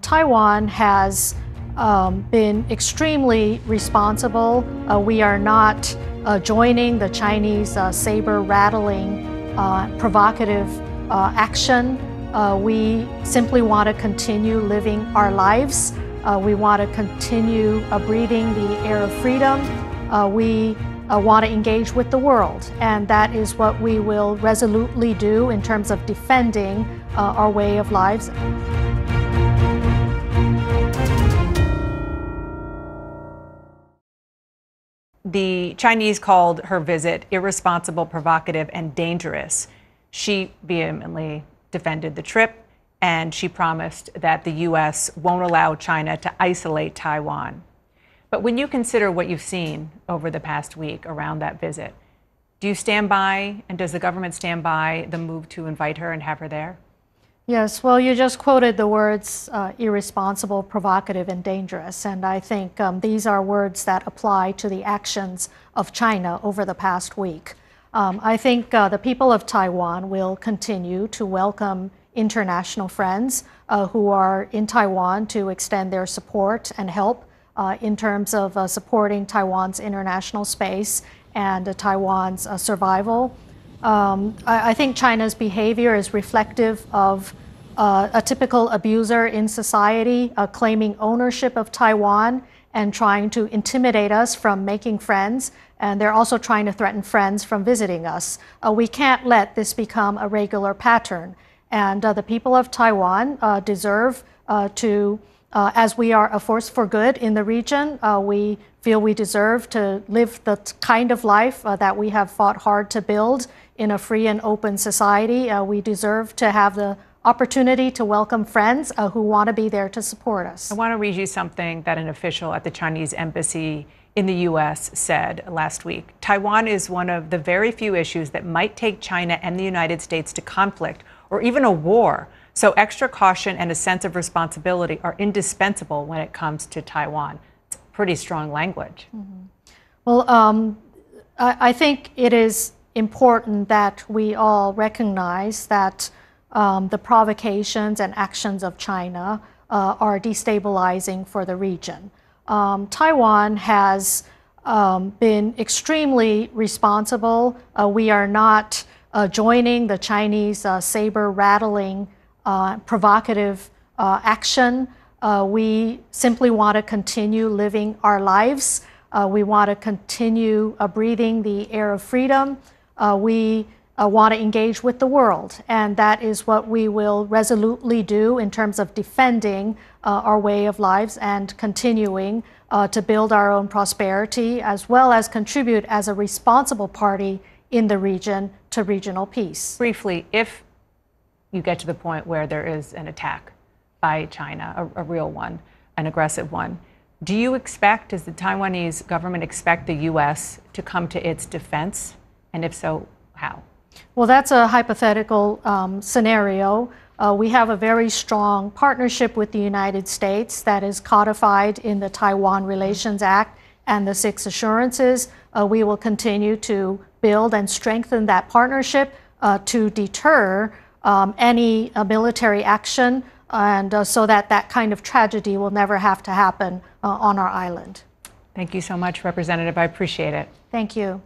Taiwan has been extremely responsible. We are not joining the Chinese saber-rattling, provocative action. We simply want to continue living our lives. We want to continue breathing the air of freedom. We want to engage with the world, and that is what we will resolutely do in terms of defending our way of lives. The Chinese called her visit irresponsible, provocative, and dangerous. She vehemently defended the trip, and she promised that the U.S. won't allow China to isolate Taiwan. But when you consider what you've seen over the past week around that visit, do you stand by, and does the government stand by the move to invite her and have her there? Yes, well, you just quoted the words irresponsible, provocative, and dangerous. And I think these are words that apply to the actions of China over the past week. I think the people of Taiwan will continue to welcome international friends who are in Taiwan to extend their support and help in terms of supporting Taiwan's international space and Taiwan's survival. I think China's behavior is reflective of a typical abuser in society, claiming ownership of Taiwan and trying to intimidate us from making friends. And they're also trying to threaten friends from visiting us. We can't let this become a regular pattern. And the people of Taiwan deserve to, as we are a force for good in the region, we feel we deserve to live the kind of life that we have fought hard to build in a free and open society. We deserve to have the opportunity to welcome friends who want to be there to support us. I want to read you something that an official at the Chinese embassy in the U.S. said last week. Taiwan is one of the very few issues that might take China and the United States to conflict or even a war. So extra caution and a sense of responsibility are indispensable when it comes to Taiwan. It's pretty strong language. Mm-hmm. Well, I think it is important that we all recognize that the provocations and actions of China are destabilizing for the region. Taiwan has been extremely responsible. We are not joining the Chinese saber-rattling, provocative action. We simply want to continue living our lives. We want to continue breathing the air of freedom. We want to engage with the world, and that is what we will resolutely do in terms of defending our way of lives and continuing to build our own prosperity, as well as contribute as a responsible party in the region to regional peace. Briefly, if you get to the point where there is an attack by China, a real one, an aggressive one, do you expect, does the Taiwanese government expect the U.S. to come to its defense? And if so, how? Well, that's a hypothetical scenario. We have a very strong partnership with the United States that is codified in the Taiwan Relations Act and the 6 assurances. We will continue to build and strengthen that partnership to deter any military action, and so that that kind of tragedy will never have to happen on our island. Thank you so much, Representative. I appreciate it. Thank you.